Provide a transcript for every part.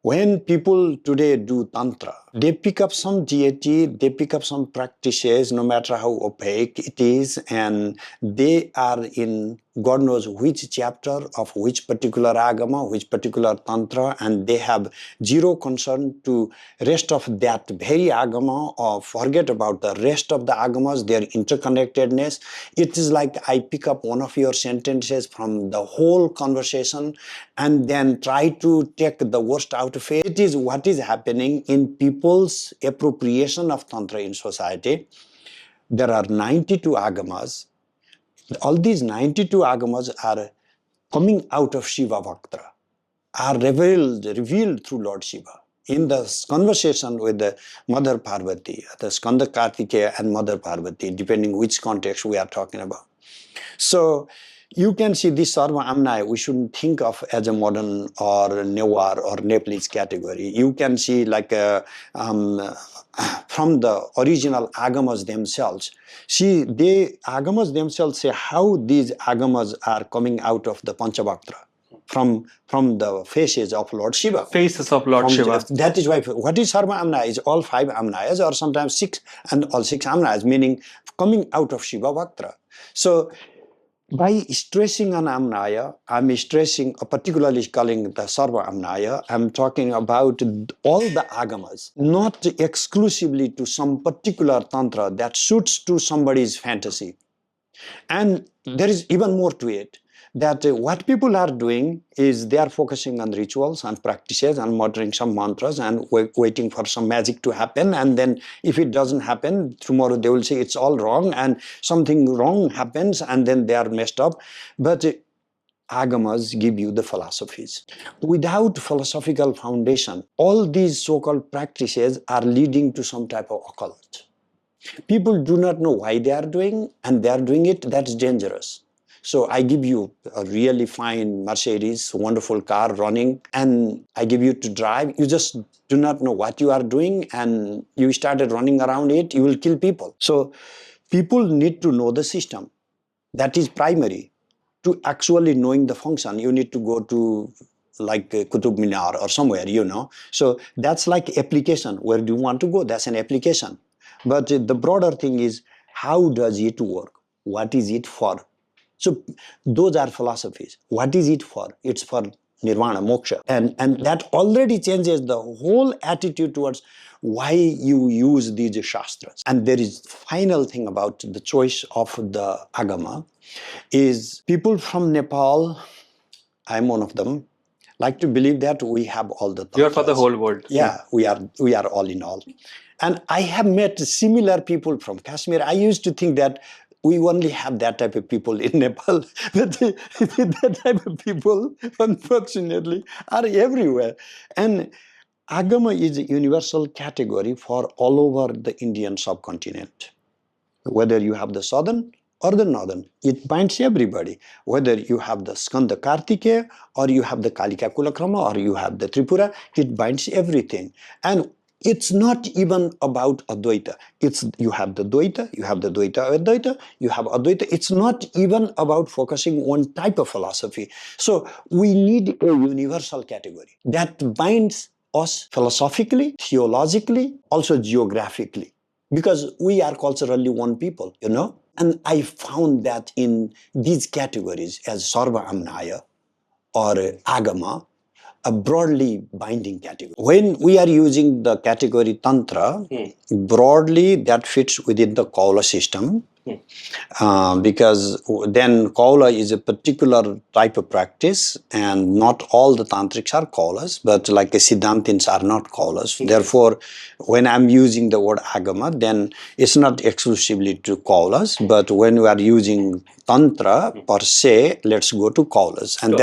When people today do Tantra, they pick up some deity, they pick up some practices, no matter how opaque it is, and they are in God knows which chapter of which particular Agama, which particular Tantra, and they have zero concern to rest of that very Agama, or forget about the rest of the Agamas, their interconnectedness. It is like I pick up one of your sentences from the whole conversation and then try to take the worst out of it. It is what is happening in people's appropriation of Tantra in society. There are 92 Agamas. All these 92 Agamas are coming out of Shiva Vaktra, are revealed through Lord Shiva. In the conversation with the Mother Parvati, the Skanda Kartikeya and Mother Parvati, depending which context we are talking about. So you can see this Sarva Amnaya, we shouldn't think of as a modern or Newar or Nepalese category. You can see like from the original Agamas themselves. See, Agamas themselves say how these Agamas are coming out of the Panchavaktra. From the faces of Lord Shiva. Faces of Lord Shiva. That is why, what is Sarva Amnaya? Is all 5 Amnayas or sometimes 6 and all 6 Amnayas, meaning coming out of Shiva Vaktra. So, by stressing on Amnaya, I'm stressing, particularly calling the Sarva Amnaya, I'm talking about all the Agamas, not exclusively to some particular Tantra that suits to somebody's fantasy. And there is even more to it, that what people are doing is they are focusing on rituals and practices and muttering some mantras and waiting for some magic to happen, and then if it doesn't happen, tomorrow they will say it's all wrong and something wrong happens and then they are messed up. But Agamas give you the philosophies. Without philosophical foundation, all these so-called practices are leading to some type of occult. People do not know why they are doing, and they are doing it. That's dangerous. So I give you a really fine Mercedes, wonderful car running, and I give you to drive. You just do not know what you are doing, and you started running around it, you will kill people. So people need to know the system. That is primary. To actually knowing the function, you need to go to like Qutub Minar or somewhere, you know. So that's like application. Where do you want to go? That's an application. But the broader thing is, how does it work? What is it for? So those are philosophies. What is it for? It's for nirvana, moksha. And that already changes the whole attitude towards why you use these shastras. And there is final thing about the choice of the Agama is people from Nepal, I'm one of them, like to believe that we have all the tantras. You're for the whole world. Yeah, we are all in all. And I have met similar people from Kashmir. I used to think that we only have that type of people in Nepal. But that type of people, unfortunately, are everywhere. And Agama is a universal category for all over the Indian subcontinent. Whether you have the southern or the northern, it binds everybody. Whether you have the Skanda Kartikeya or you have the Kalika Kulakrama or you have the Tripura, it binds everything. And it's not even about Advaita. You have the Dvaita, you have the Dvaita Advaita, you have Advaita. It's not even about focusing one type of philosophy. So we need a universal category that binds us philosophically, theologically, also geographically. Because we are culturally one people, you know. And I found that in these categories as Sarva Amnaya or Agama, a broadly binding category. When we are using the category Tantra, broadly that fits within the Kula system. Because then Kula is a particular type of practice, and not all the tantrics are Kulas, but like Siddhantins are not Kulas. Therefore, when I'm using the word Agama, then it's not exclusively to Kulas, but when we are using Tantra per se, let's go to Kulas. And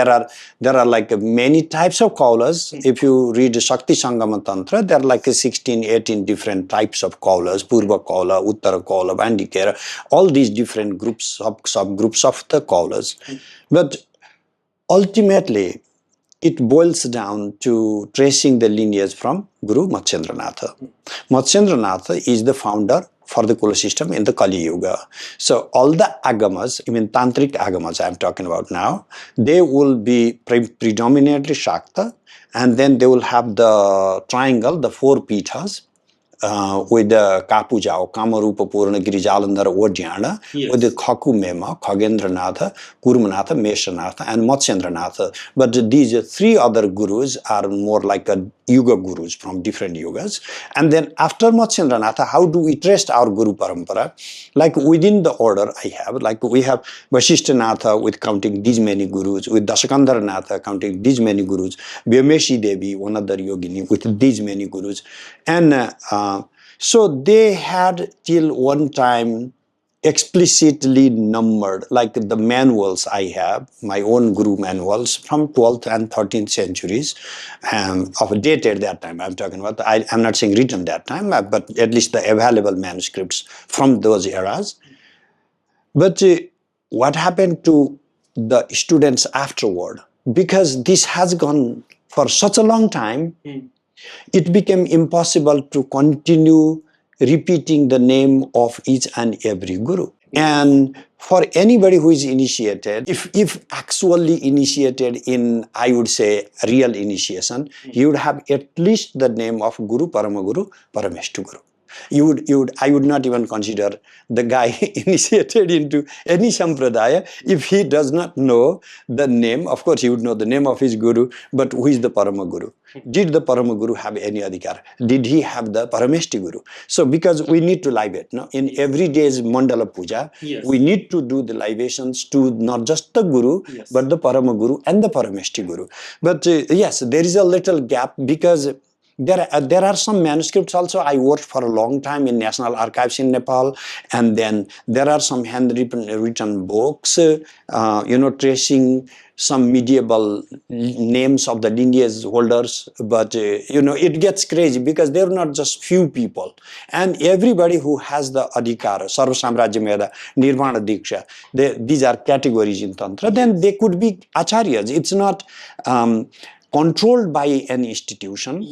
there are like many types of Kulas. If you read Shakti Sangama Tantra, there are like 16, 18 different types of Kulas, Purva Kula, Uttara Kula, Vandikera, all these different groups, subgroups of the Kulas. But ultimately, it boils down to tracing the lineage from Guru Matsyendranatha. Matsyendranatha is the founder for the Kula system in the Kali Yuga. So all the Agamas, even Tantric Agamas I'm talking about now, they will be predominantly Shakta, and then they will have the triangle, the 4 pithas, with the Kapuja or Kamarupa Purana Girijalandhara Odyana, with the Khaku Mema, Khagendranatha, Kurmanatha, Meshanatha, and Matsyendranatha. But these 3 other gurus are more like a Yuga gurus from different yugas. And then after Matsyendranatha, how do we trace our Guru Parampara? Like within the order I have, like we have Vasishtanatha with counting these many gurus, with Dasakandharanatha counting these many gurus, Vyameshi Devi, one other yogini, with these many gurus. And so they had till one time explicitly numbered, like the manuals I have, my own guru manuals from 12th and 13th centuries, of dated that time I'm talking about. I'm not saying written that time, but at least the available manuscripts from those eras. But what happened to the students afterward? Because this has gone for such a long time, it became impossible to continue repeating the name of each and every guru. And for anybody who is initiated, if actually initiated in, I would say, real initiation, you would have at least the name of Guru, Paramaguru, Parameshtu Guru. I would not even consider the guy initiated into any sampradaya if he does not know the name. Of course, he would know the name of his guru, but who is the Paramaguru? Did the Paramaguru have any adhikar? Did he have the Parameshti Guru? So, because we need to libate, no? In every day's mandala puja, we need to do the libations to not just the Guru, but the Paramaguru and the Parameshti Guru. But yes, there is a little gap because there are some manuscripts also. I worked for a long time in National Archives in Nepal, and then there are some handwritten books, tracing some medieval names of the lineage holders. But, it gets crazy because they're not just few people. And everybody who has the adhikara, Sarva Samrajya Meda, Nirvana Diksha, these are categories in Tantra, then they could be Ācāryas. It's not controlled by an institution.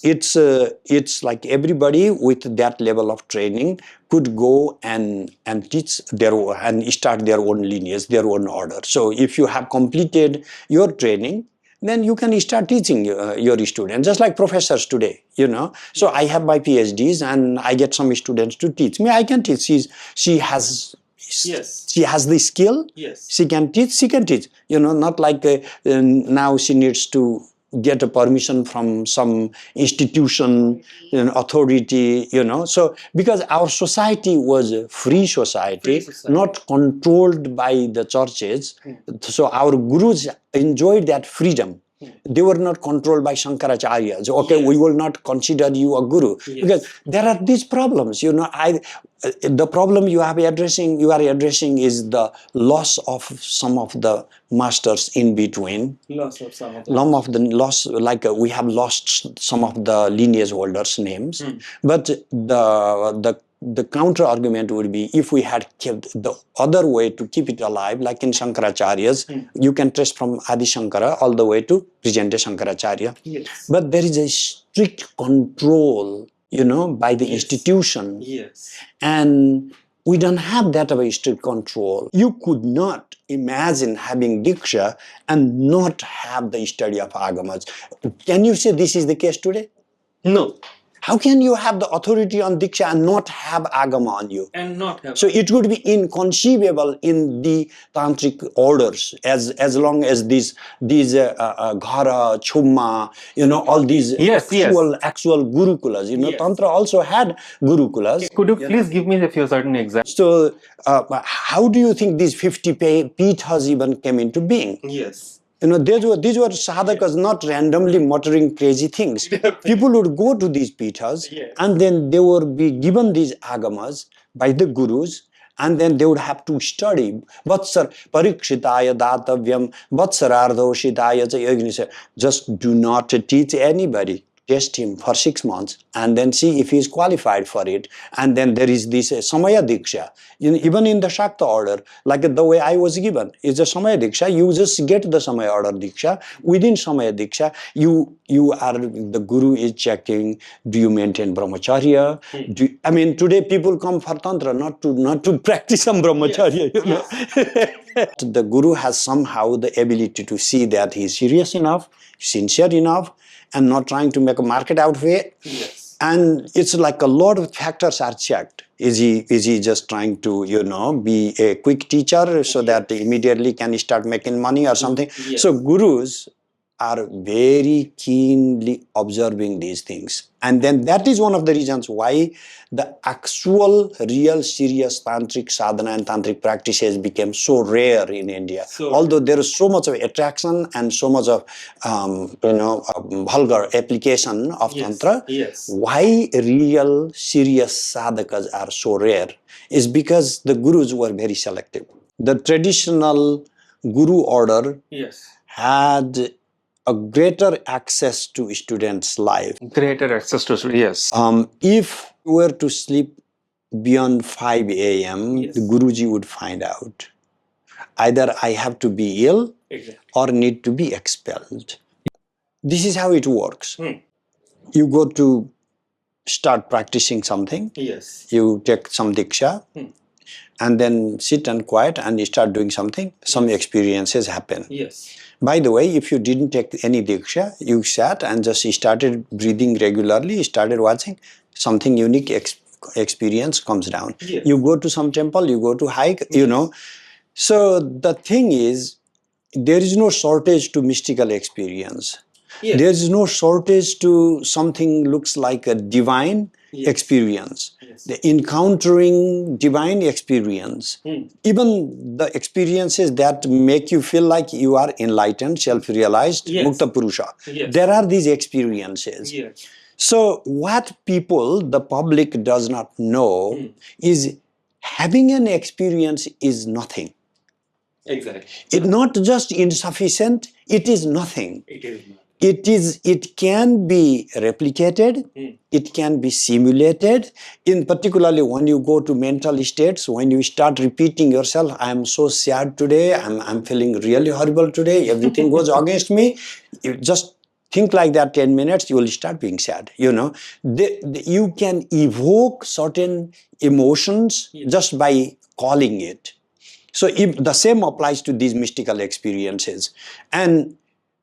It's like everybody with that level of training could go and teach and start their own lineage, their own order. So if you have completed your training, then you can start teaching your students, just like professors today, So I have my PhDs and I get some students to teach me. I can teach. She has the skill. She can teach. Not like now she needs to get a permission from some institution, authority, So because our society was a free society, not controlled by the churches, so our gurus enjoyed that freedom. They were not controlled by Shankaracharyas. Okay, we will not consider you a guru. Because there are these problems. The problem you are addressing is the loss of some of the masters in between. We have lost some of the lineage holders' names. But the counter argument would be, if we had kept the other way to keep it alive, like in Shankaracharya's, you can trace from Adi Shankara all the way to present day Shankaracharya. But there is a strict control, by the institution. And we don't have that of a strict control. You could not imagine having Diksha and not have the study of Agamas. Can you say this is the case today? No. How can you have the authority on Diksha and not have Agama on you? So it would be inconceivable in the Tantric orders as long as these Ghara, Chumma, all these actual Gurukulas. Tantra also had Gurukulas. Could you please give me a few certain examples? So how do you think these 50 pithas even came into being? These were sadhakas not randomly muttering crazy things. People would go to these pithas and then they would be given these agamas by the gurus, and then they would have to study. Vatsar parikshitaya datavyam vatsarardho shitaya cha yogini. Just do not teach anybody. test him for 6 months and then see if he is qualified for it. And then there is this Samaya Diksha. Even in the Shakta order, like the way I was given, is a Samaya Diksha. You just get the Samaya order Diksha. Within Samaya Diksha, the Guru is checking, do you maintain Brahmacharya? I mean, today people come for Tantra not to practice some Brahmacharya, you know. The Guru has somehow the ability to see that he is serious enough, sincere enough, and not trying to make a market out of it. Yes. And it's like a lot of factors are checked. Is he just trying to, you know, be a quick teacher so that he immediately can start making money or something? Yes. So gurus are very keenly observing these things. And then that is one of the reasons why the actual, real, serious tantric sadhana and tantric practices became so rare in India. Although there is so much of attraction and so much of, vulgar application of Tantra, why real, serious sadhakas are so rare is because the gurus were very selective. The traditional guru order had a greater access to students' life. Greater access to, yes. If you were to sleep beyond 5 a.m., the Guruji would find out. Either I have to be ill or need to be expelled. This is how it works. You go to start practicing something. You take some diksha and then sit and quiet and you start doing something. Some experiences happen. By the way, if you didn't take any diksha, you sat and just started breathing regularly, started watching, something unique experience comes down. You go to some temple, you go to hike, you know. So the thing is, there is no shortage to mystical experience. There is no shortage to something looks like a divine experience. The encountering divine experience. Even the experiences that make you feel like you are enlightened, self-realized, Mukta Purusha. There are these experiences. So what people, the public does not know is having an experience is nothing. It's not just insufficient, it is nothing. It can be replicated, it can be simulated, in particularly when you go to mental states, when you start repeating yourself, I am so sad today, I'm feeling really horrible today, everything goes against me. You just think like that 10 minutes, you will start being sad, you know. You can evoke certain emotions just by calling it. So if the same applies to these mystical experiences and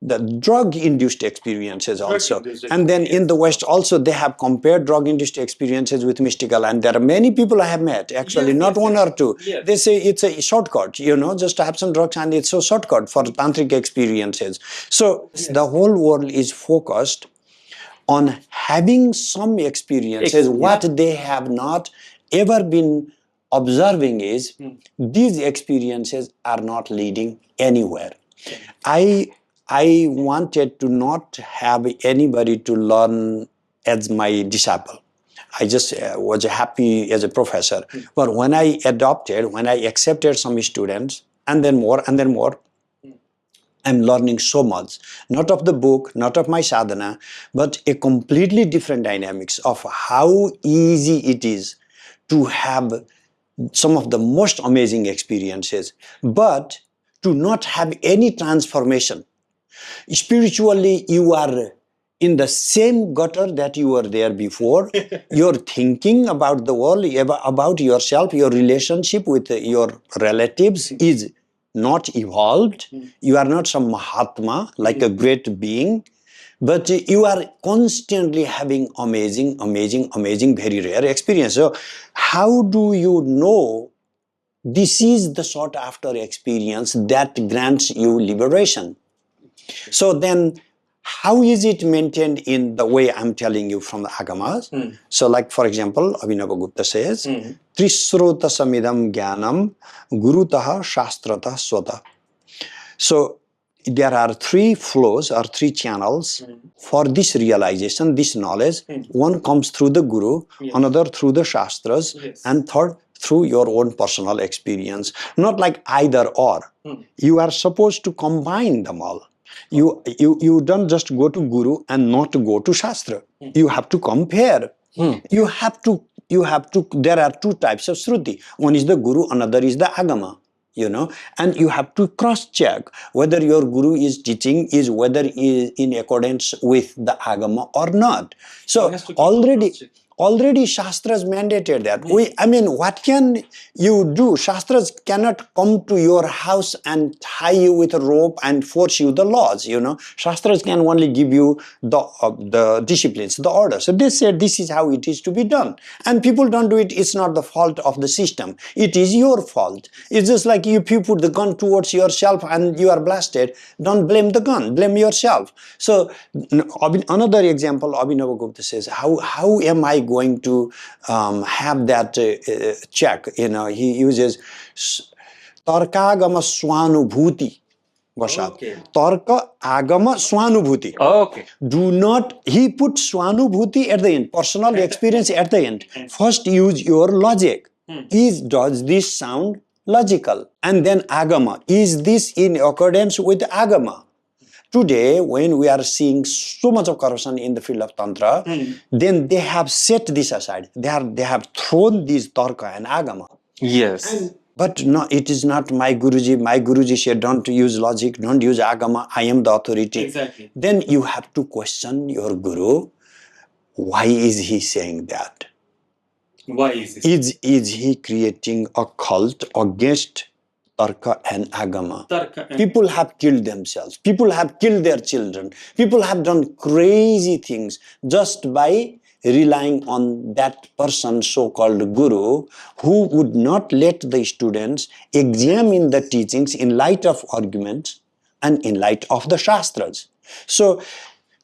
the drug-induced experiences also. And then in the West also they have compared drug-induced experiences with mystical, and there are many people I have met, actually not one or two. They say it's a shortcut, you know, just have some drugs and it's so shortcut for tantric experiences. So the whole world is focused on having some experiences. What they have not ever been observing is these experiences are not leading anywhere. I wanted to not have anybody to learn as my disciple. I just was happy as a professor. But when I accepted some students, and then more, I'm learning so much. Not of the book, not of my sadhana, but a completely different dynamics of how easy it is to have some of the most amazing experiences, but to not have any transformation. Spiritually, you are in the same gutter that you were there before. Your thinking about the world, about yourself, your relationship with your relatives is not evolved. You are not some Mahatma, like a great being, but you are constantly having amazing, very rare experience. So how do you know this is the sought after experience that grants you liberation? So then, how is it maintained in the way I'm telling you from the Agamas? So like, for example, Abhinava Gupta says, Trisrota samidam jnanam gurutaha shastrata swata. So there are 3 flows or 3 channels for this realization, this knowledge. One comes through the Guru, another through the Shastras, and third through your own personal experience. Not like either or. You are supposed to combine them all. You don't just go to Guru and not go to Shastra. You have to compare. You have to, there are two types of Shruti. One is the Guru, another is the Agama. And you have to cross-check whether your Guru is teaching is whether is in accordance with the Agama or not. So already Shastras mandated that. What can you do? Shastras cannot come to your house and tie you with a rope and force you the laws, Shastras can only give you the disciplines, the orders. So they said this is how it is to be done. And people don't do it. It's not the fault of the system. It is your fault. It's just like if you put the gun towards yourself and you are blasted, don't blame the gun, blame yourself. So another example, Abhinava Gupta says, how am I going to have that check? He uses Tarka-agama swanubhuti. Tarka agama swanubhuti. Okay. Do not, he put swanubhuti at the end, personal experience at the end. First use your logic. Does this sound logical? And then agama. Is this in accordance with agama? Today, when we are seeing so much of corruption in the field of Tantra, then they have set this aside. They have thrown these Tarka and Agama. Yes. But no, it is not my Guruji. My Guruji said, don't use logic, don't use Agama. I am the authority. Exactly. Then you have to question your Guru. Why is he saying that? Why is this? Is he creating a cult against Tarka and Agama? People have killed themselves. People have killed their children. People have done crazy things just by relying on that person, so-called Guru, who would not let the students examine the teachings in light of arguments and in light of the Shastras. So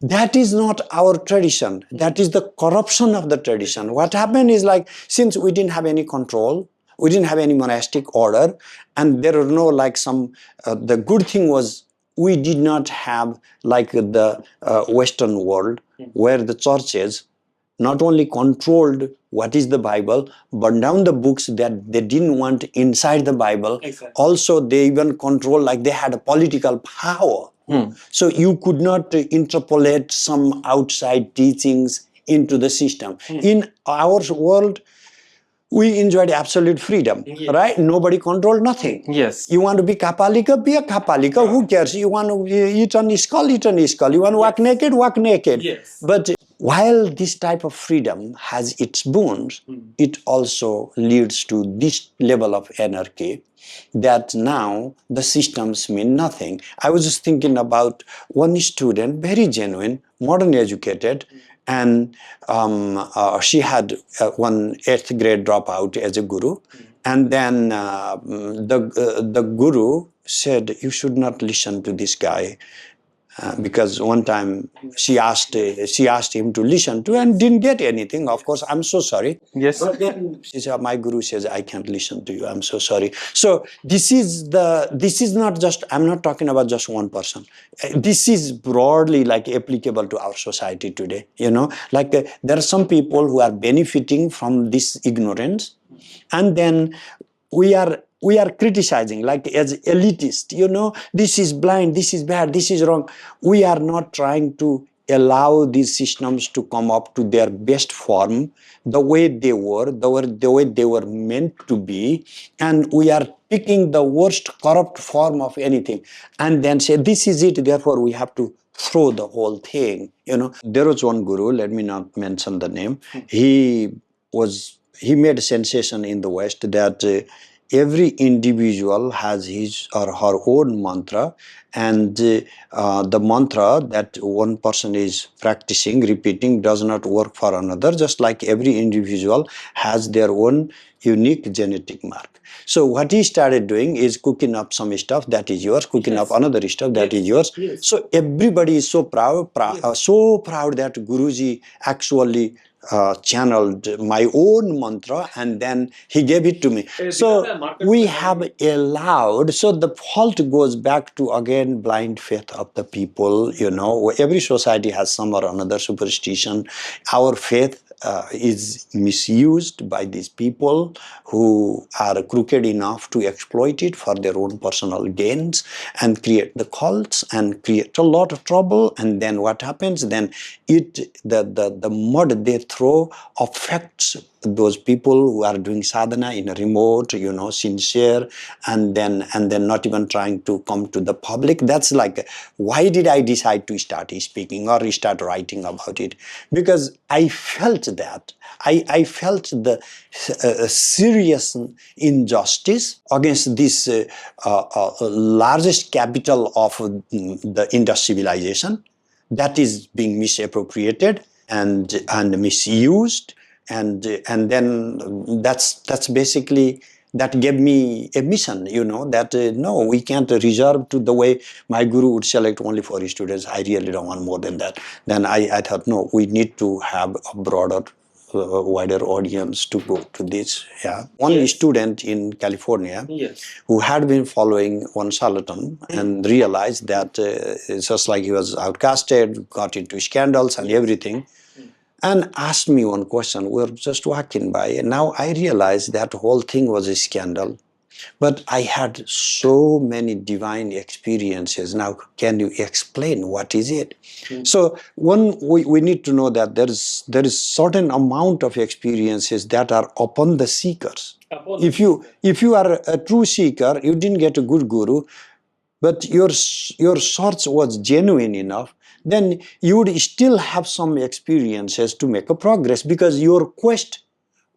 that is not our tradition. That is the corruption of the tradition. What happened is, like, since we didn't have any control, we didn't have any monastic order, and there were no the good thing was we did not have like the Western world where the churches not only controlled what is the Bible, but down the books that they didn't want inside the Bible. Exactly. Also, they even controlled, like they had a political power. So you could not interpolate some outside teachings into the system. In our world, we enjoyed absolute freedom, right? Nobody controlled nothing. Yes. You want to be Kapalika, be a Kapalika. Who cares? You want to eat on skull, eat on skull. You want to walk naked, walk naked. Yes. But while this type of freedom has its boons, it also leads to this level of anarchy that now the systems mean nothing. I was just thinking about one student, very genuine, modern educated, and she had one 8th grade dropout as a guru. And then the guru said, you should not listen to this guy. Because one time she asked him to listen to and didn't get anything. Of course, I'm so sorry. Yes. But then she said, my guru says, I can't listen to you. I'm so sorry. So this is not just, I'm not talking about just one person. This is broadly like applicable to our society today. Like there are some people who are benefiting from this ignorance, and then we are criticizing, like as elitist, this is blind, this is bad, this is wrong. We are not trying to allow these systems to come up to their best form, the way they were, the way they were meant to be, and we are picking the worst corrupt form of anything and then say, this is it, therefore we have to throw the whole thing. There was one guru, let me not mention the name, he made a sensation in the West that every individual has his or her own mantra, and the mantra that one person is practicing, repeating, does not work for another, just like every individual has their own unique genetic mark. So what he started doing is cooking up some stuff that is yours, cooking up another stuff that is yours. So everybody is so proud that Guruji actually channeled my own mantra and then he gave it to me. So we have allowed, so the fault goes back to again blind faith of the people. Every society has some or another superstition. Our faith is misused by these people who are crooked enough to exploit it for their own personal gains and create the cults and create a lot of trouble. And then what happens? Then the mud they throw affects those people who are doing sadhana in a remote, sincere, and then not even trying to come to the public. That's like, why did I decide to start speaking or start writing about it? Because I felt that. I felt the serious injustice against this largest capital of the Indus civilization that is being misappropriated and misused. And then that's basically, that gave me a mission, that no, we can't reserve to the way my guru would select only 4 students. I really don't want more than that. Then I thought, no, we need to have a broader, wider audience to go to this. Yeah. One student in California who had been following one charlatan and realized that it's just like he was outcasted, got into scandals and everything, and asked me one question. We were just walking by, and now I realized that whole thing was a scandal. But I had so many divine experiences. Now, can you explain what is it? So, we need to know that there is certain amount of experiences that are upon the seekers. If you are a true seeker, you didn't get a good guru, but your search was genuine enough, then you would still have some experiences to make a progress because your quest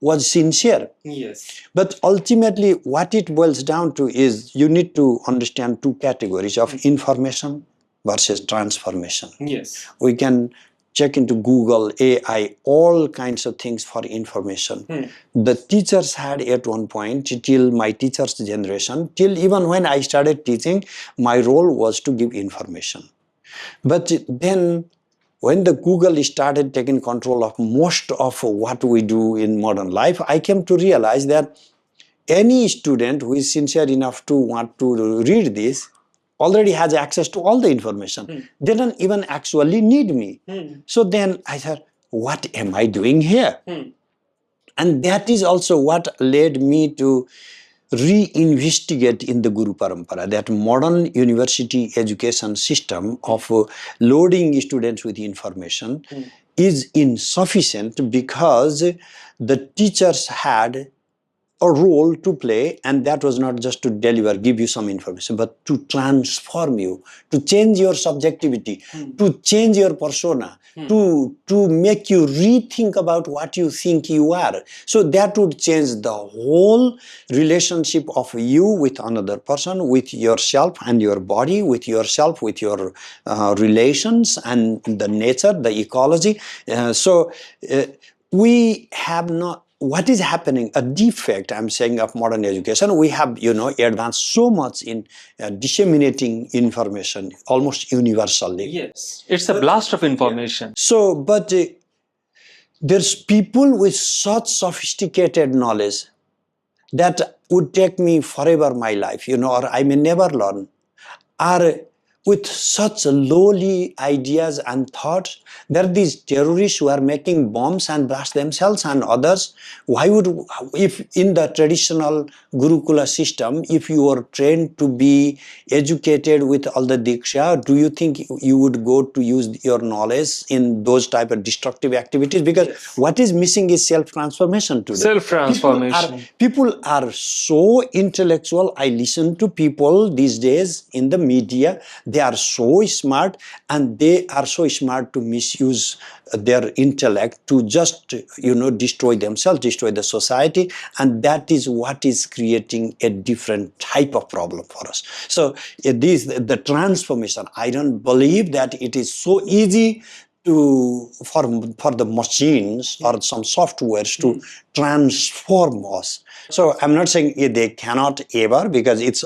was sincere. Yes. But ultimately, what it boils down to is you need to understand 2 categories of information versus transformation. Yes. We can check into Google, AI, all kinds of things for information. The teachers had at one point, till my teacher's generation, till even when I started teaching, my role was to give information. But then when the Google started taking control of most of what we do in modern life, I came to realize that any student who is sincere enough to want to read this already has access to all the information. They don't even actually need me. So then I thought, what am I doing here? And that is also what led me to reinvestigate in the Guru Parampara, that modern university education system of loading students with information is insufficient because the teachers had a role to play, and that was not just to deliver, give you some information, but to transform you, to change your subjectivity, to change your persona, to make you rethink about what you think you are. So that would change the whole relationship of you with another person, with yourself and your body, with yourself, with your relations and the nature, the ecology. We have not, what is happening, a defect, I'm saying, of modern education, we have, advanced so much in disseminating information almost universally. Yes. It's a blast of information. So, but there's people with such sophisticated knowledge that would take me forever my life, or I may never learn, are with such lowly ideas and thoughts. There are these terrorists who are making bombs and blast themselves and others. Why would, if in the traditional Gurukula system, if you were trained to be educated with all the Diksha, do you think you would go to use your knowledge in those type of destructive activities? Because what is missing is self-transformation today. Self-transformation. People are so intellectual. I listen to people these days in the media. They are so smart, and they are so smart to misuse their intellect to just, destroy themselves, destroy the society. And that is what is creating a different type of problem for us. So the transformation, I don't believe that it is so easy for the machines or some softwares to transform us. So I'm not saying they cannot ever, because it's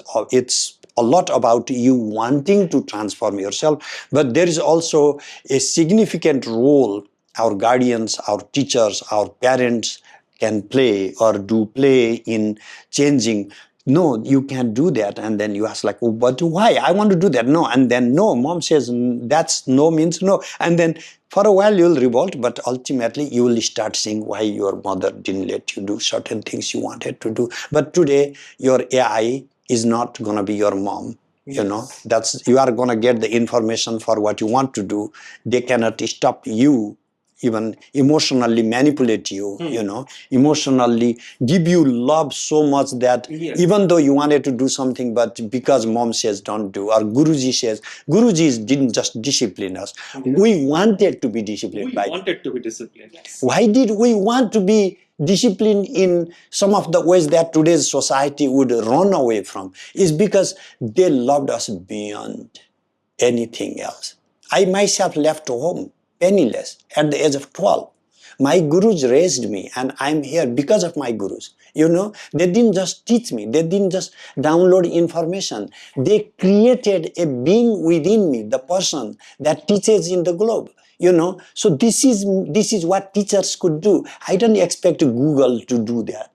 a lot about you wanting to transform yourself, but there is also a significant role our guardians, our teachers, our parents can play or do play in changing no, you can't do that. And then you ask like, oh, but why? I want to do that. No. And then no, mom says that's no means no. And then for a while you'll revolt, but ultimately you will start seeing why your mother didn't let you do certain things you wanted to do. But today your AI is not going to be your mom. You know, that's, you are going to get the information for what you want to do. They cannot stop you, even emotionally manipulate you, you know, emotionally give you love so much that even though you wanted to do something, but because mom says don't do, or Guruji says, Guruji didn't just discipline us. We wanted to be disciplined by them. wanted to be disciplined. Yes. Why did we want to be disciplined in some of the ways that today's society would run away from? Is because they loved us beyond anything else. I myself left home penniless at the age of 12. My gurus raised me, and I'm here because of my gurus. You know, they didn't just teach me, they didn't just download information. They created a being within me, the person that teaches in the globe. You know, so this is what teachers could do. I don't expect Google to do that.